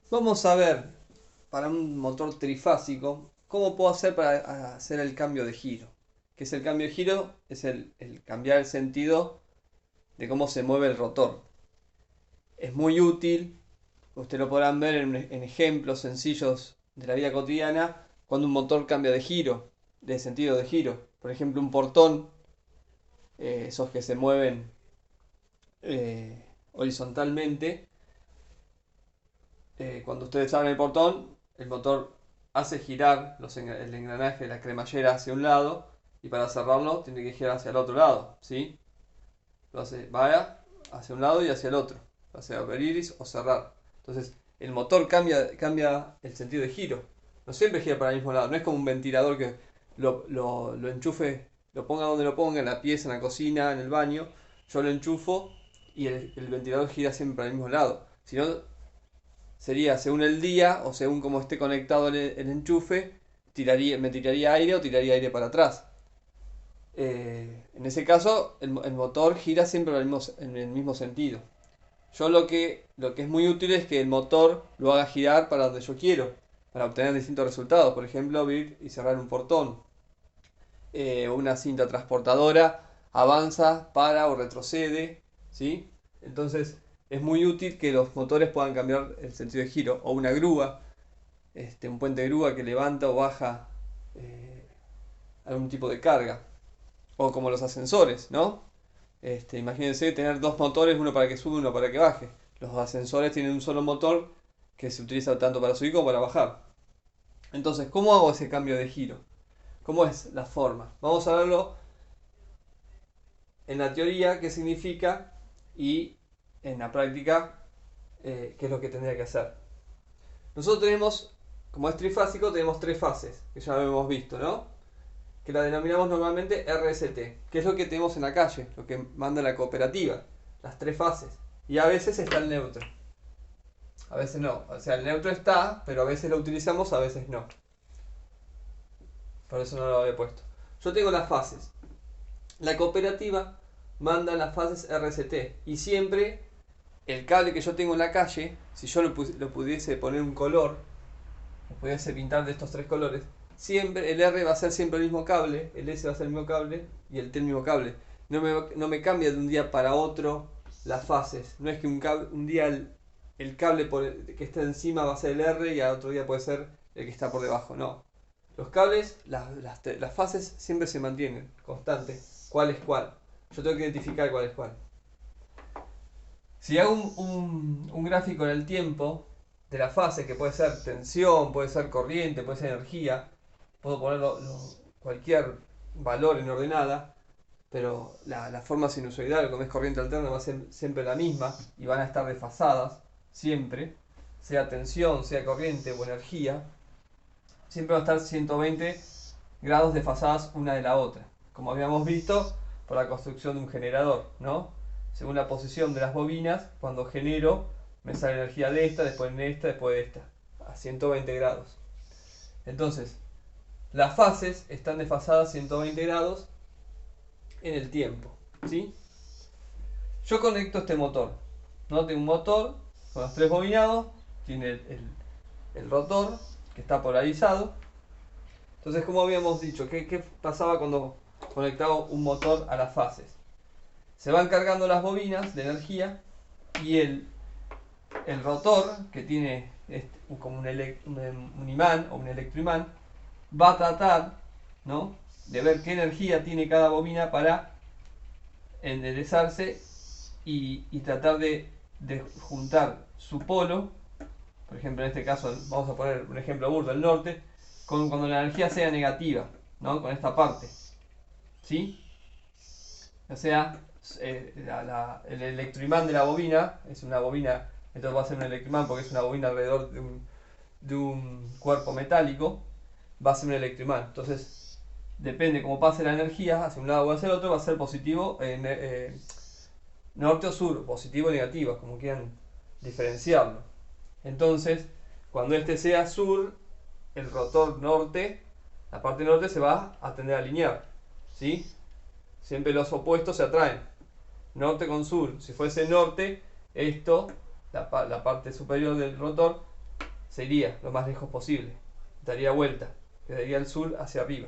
Vamos a ver, para un motor trifásico, cómo puedo hacer para hacer el cambio de giro. ¿Qué es el cambio de giro? Es el cambiar el sentido de cómo se mueve el rotor. Es muy útil, ustedes lo podrán ver en ejemplos sencillos de la vida cotidiana, cuando un motor cambia de giro, de sentido de giro. Por ejemplo, un portón, esos que se mueven horizontalmente. Cuando ustedes abren el portón, el motor hace girar el engranaje de la cremallera hacia un lado y para cerrarlo tiene que girar hacia el otro lado, ¿sí? Lo hace, va hacia un lado y hacia el otro, hacia abrir o cerrar. Entonces, el motor cambia el sentido de giro. No siempre gira para el mismo lado, no es como un ventilador que lo enchufe, lo ponga donde lo ponga, en la pieza, en la cocina, en el baño. Yo lo enchufo y el ventilador gira siempre para el mismo lado. Si no, sería según el día o según cómo esté conectado el enchufe, me tiraría aire o tiraría aire para atrás. En ese caso, el motor gira siempre en el mismo sentido. Yo lo que es muy útil es que el motor lo haga girar para donde yo quiero, para obtener distintos resultados. Por ejemplo, abrir y cerrar un portón. Una cinta transportadora avanza, para o retrocede, ¿sí? Entonces es muy útil que los motores puedan cambiar el sentido de giro. O una grúa, un puente de grúa que levanta o baja eh, algún tipo de carga. O como los ascensores, ¿no? Imagínense tener dos motores, uno para que sube y uno para que baje. Los ascensores tienen un solo motor que se utiliza tanto para subir como para bajar. Entonces, ¿cómo hago ese cambio de giro? ¿Cómo es la forma? Vamos a verlo en la teoría, qué significa, y en la práctica, qué es lo que tendría que hacer. Nosotros tenemos, como es trifásico, tenemos tres fases, que ya lo hemos visto, ¿no? Que la denominamos normalmente RST, que es lo que tenemos en la calle, lo que manda la cooperativa, las tres fases. Y a veces está el neutro, a veces no. O sea, el neutro está, pero a veces lo utilizamos, a veces no. Por eso no lo había puesto. Yo tengo las fases. La cooperativa manda las fases RST y siempre el cable que yo tengo en la calle, si yo lo pudiese poner un color, lo pudiese pintar de estos tres colores, siempre el R va a ser siempre el mismo cable, el S va a ser el mismo cable y el T el mismo cable. No me cambia de un día para otro las fases. No es que un día el cable que está encima va a ser el R y al otro día puede ser el que está por debajo. No. Los cables, las fases siempre se mantienen constantes. ¿Cuál es cuál? Yo tengo que identificar cuál es cuál. Si hago un gráfico en el tiempo de la fase, que puede ser tensión, puede ser corriente, puede ser energía, puedo poner cualquier valor en ordenada, pero la forma sinusoidal, como es corriente alterna, va a ser siempre la misma y van a estar desfasadas, siempre, sea tensión, sea corriente o energía, siempre va a estar 120 grados desfasadas una de la otra, como habíamos visto por la construcción de un generador, ¿no? Según la posición de las bobinas, cuando genero, me sale energía de esta, después de esta, después de esta, a 120 grados. Entonces, las fases están desfasadas 120 grados en el tiempo, ¿sí? Yo conecto este motor, ¿no? Tengo un motor con los tres bobinados, tiene el rotor que está polarizado. Entonces, como habíamos dicho, ¿qué pasaba cuando conectaba un motor a las fases? Se van cargando las bobinas de energía y el rotor, que tiene como un imán o un electroimán, va a tratar, ¿no?, de ver qué energía tiene cada bobina para enderezarse y tratar de juntar su polo, por ejemplo en este caso vamos a poner un ejemplo burdo, el norte, cuando la energía sea negativa, ¿no?, con esta parte, ¿sí? O sea, el electroimán de la bobina es una bobina, esto va a ser un electroimán porque es una bobina alrededor de un cuerpo metálico, va a ser un electroimán. Entonces, depende cómo pase la energía hacia un lado o hacia el otro, va a ser positivo, norte o sur, positivo o negativo, como quieran diferenciarlo. Entonces, cuando este sea sur, el rotor norte, la parte norte se va a tender a alinear, ¿sí? Siempre los opuestos se atraen. Norte con sur. Si fuese norte, la parte superior del rotor se iría lo más lejos posible, daría vuelta, quedaría el sur hacia arriba.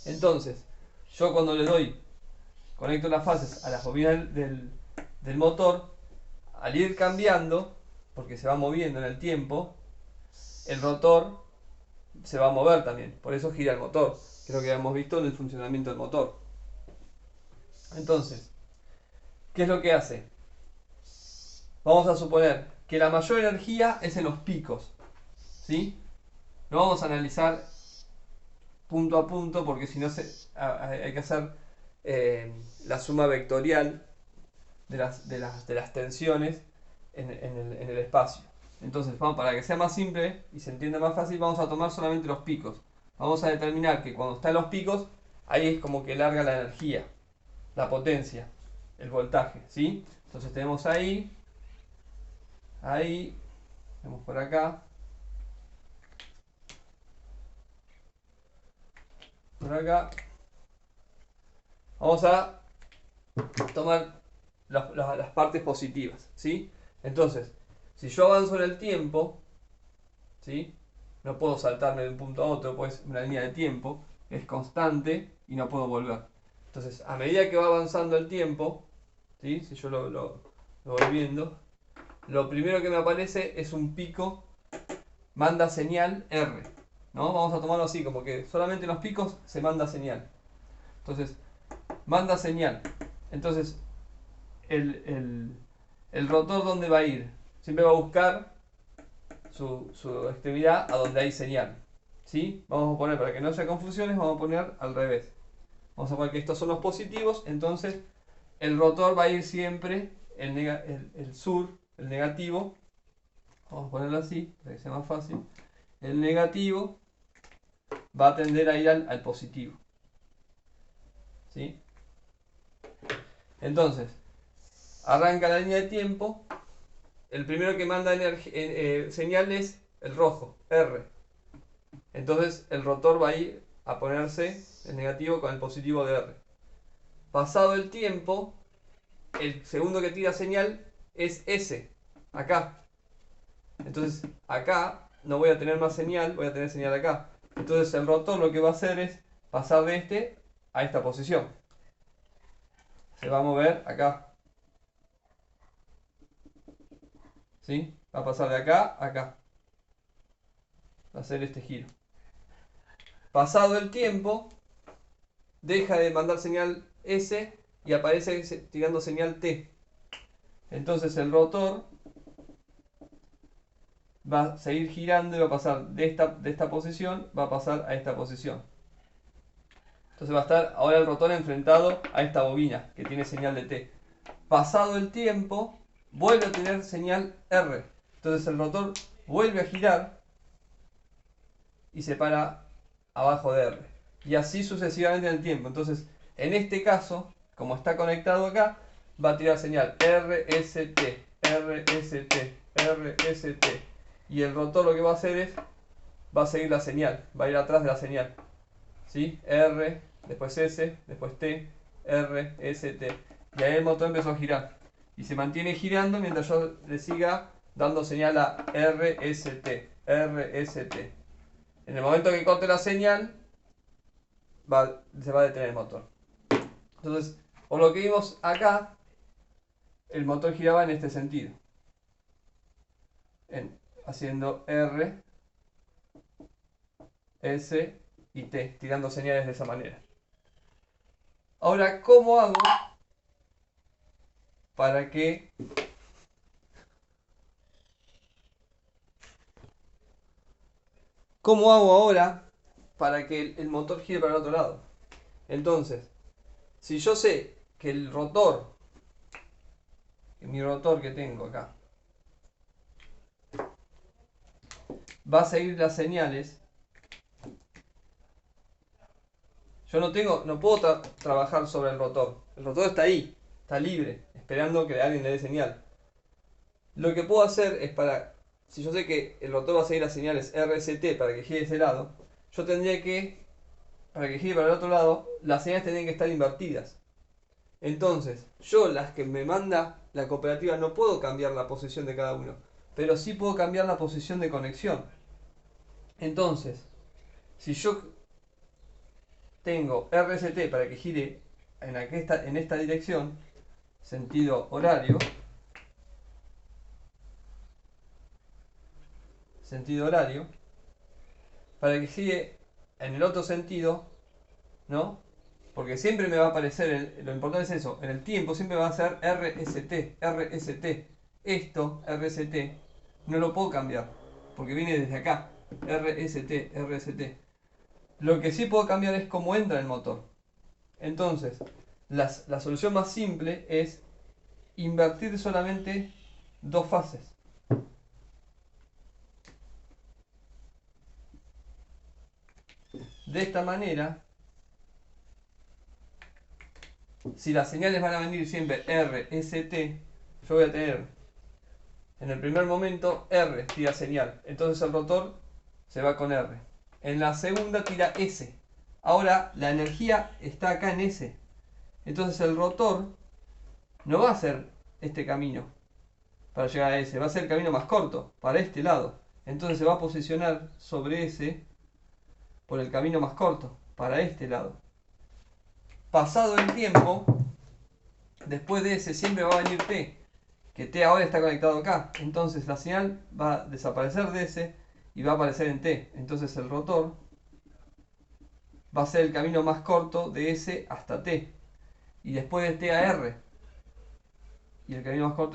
Entonces, yo cuando le doy, conecto las fases a las bobinas del motor, al ir cambiando, porque se va moviendo en el tiempo, el rotor se va a mover también, por eso gira el motor, que es lo que hemos visto en el funcionamiento del motor. Entonces, ¿qué es lo que hace? Vamos a suponer que la mayor energía es en los picos, ¿sí? No vamos a analizar punto a punto porque si no hay que hacer la suma vectorial de las tensiones en el espacio. Entonces, para que sea más simple y se entienda más fácil, vamos a tomar solamente los picos. Vamos a determinar que cuando está en los picos, ahí es como que larga la energía, la potencia, el voltaje, ¿sí? Entonces tenemos ahí, tenemos por acá, por acá. Vamos a tomar las partes positivas, ¿sí? Entonces, si yo avanzo en el tiempo, ¿sí? No puedo saltarme de un punto a otro, pues una línea de tiempo es constante y no puedo volver. Entonces, a medida que va avanzando el tiempo, ¿sí? Si yo lo voy viendo, lo primero que me aparece es un pico, manda señal R, ¿no? Vamos a tomarlo así, como que solamente en los picos se manda señal. Entonces, manda señal. Entonces, el rotor, ¿dónde va a ir? Siempre va a buscar su extremidad a donde hay señal, ¿sí? Vamos a poner, para que no haya confusiones, vamos a poner al revés. Vamos a poner que estos son los positivos, entonces el rotor va a ir siempre el sur, el negativo. Vamos a ponerlo así, para que sea más fácil. El negativo va a tender a ir al positivo, ¿sí? Entonces, arranca la línea de tiempo. El primero que manda señal es el rojo, R. Entonces el rotor va a ir a ponerse el negativo con el positivo de R. Pasado el tiempo, el segundo que tira señal es S, acá. Entonces acá no voy a tener más señal, voy a tener señal acá. Entonces el rotor lo que va a hacer es pasar de este a esta posición. Se va a mover acá. ¿Sí? Va a pasar de acá a acá. Va a hacer este giro. Pasado el tiempo, deja de mandar señal S y aparece tirando señal T. Entonces el rotor va a seguir girando y va a pasar de esta posición, va a pasar a esta posición. Entonces va a estar ahora el rotor enfrentado a esta bobina que tiene señal de T. Pasado el tiempo, vuelve a tener señal R. Entonces el rotor vuelve a girar y se para abajo de R. Y así sucesivamente en el tiempo. Entonces, en este caso, como está conectado acá, va a tirar señal RST, RST, RST. Y el rotor lo que va a hacer es, va a seguir la señal, va a ir atrás de la señal. ¿Sí? R, después S, después T, R, S, T. Y ahí el motor empezó a girar. Y se mantiene girando mientras yo le siga dando señal a RST, RST. En el momento que corte la señal, se va a detener el motor. Entonces, por lo que vimos acá, el motor giraba en este sentido. Haciendo R, S y T, tirando señales de esa manera. Ahora, ¿cómo hago para que ¿Cómo hago ahora para que el motor gire para el otro lado? Entonces, si yo sé que el rotor, que mi rotor que tengo acá, va a seguir las señales, yo no puedo trabajar sobre el rotor. El rotor está ahí, está libre, esperando que alguien le dé señal. Lo que puedo hacer es si yo sé que el rotor va a seguir las señales RST para que gire de ese lado, yo tendría que, para que gire para el otro lado, las señales tendrían que estar invertidas. Entonces, yo las que me manda la cooperativa no puedo cambiar la posición de cada uno. pero sí puedo cambiar la posición de conexión. Entonces, si yo tengo RST para que gire en esta dirección, sentido horario, para que gire en el otro sentido, ¿no? Porque siempre me va a aparecer, lo importante es eso, en el tiempo siempre va a ser RST, RST. Esto, RST, no lo puedo cambiar, porque viene desde acá, RST, RST. Lo que sí puedo cambiar es cómo entra el motor. Entonces, la solución más simple es invertir solamente dos fases. De esta manera, si las señales van a venir siempre RST, yo voy a tener en el primer momento R tira señal, entonces el rotor se va con R. En la segunda tira S. Ahora la energía está acá en S. Entonces el rotor no va a hacer este camino para llegar a S, va a ser el camino más corto, para este lado. Entonces se va a posicionar sobre S por el camino más corto, para este lado. Pasado el tiempo, después de S siempre va a venir T, que T ahora está conectado acá. Entonces la señal va a desaparecer de S y va a aparecer en T. Entonces el rotor va a ser el camino más corto de S hasta T. Y después de T a R. Y el camino más corto es